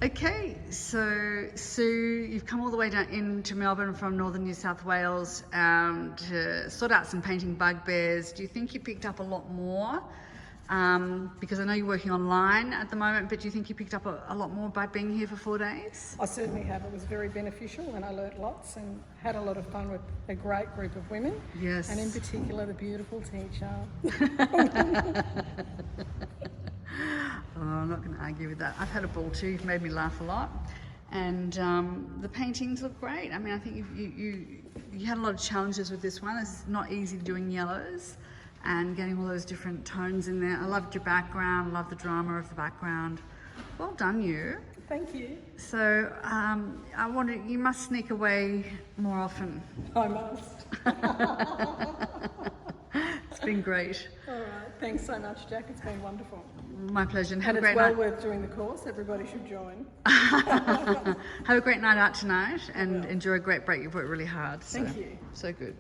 Okay, so Sue, you've come all the way down into Melbourne from northern New South Wales to sort out some painting bugbears. Do you think you picked up a lot more? Because I know you're working online at the moment, but do you think you picked up a lot more by being here for 4 days? I certainly have. It was very beneficial and I learnt lots and had a lot of fun with a great group of women. Yes. And in particular, the beautiful teacher. Oh, I'm not going to argue with that. I've had a ball too. You've made me laugh a lot, and the paintings look great. I mean, I think you had a lot of challenges with this one. It's not easy doing yellows and getting all those different tones in there. I loved your background. Love the drama of the background. Well done, you. Thank you. So you must sneak away more often. I must. It's been great. All right. Thanks so much, Jack. It's been wonderful. My pleasure. And have And a it's great well night. worth doing the course. Everybody should join. Have a great night out tonight and enjoy a great break. You've worked really hard. Thank you. So good.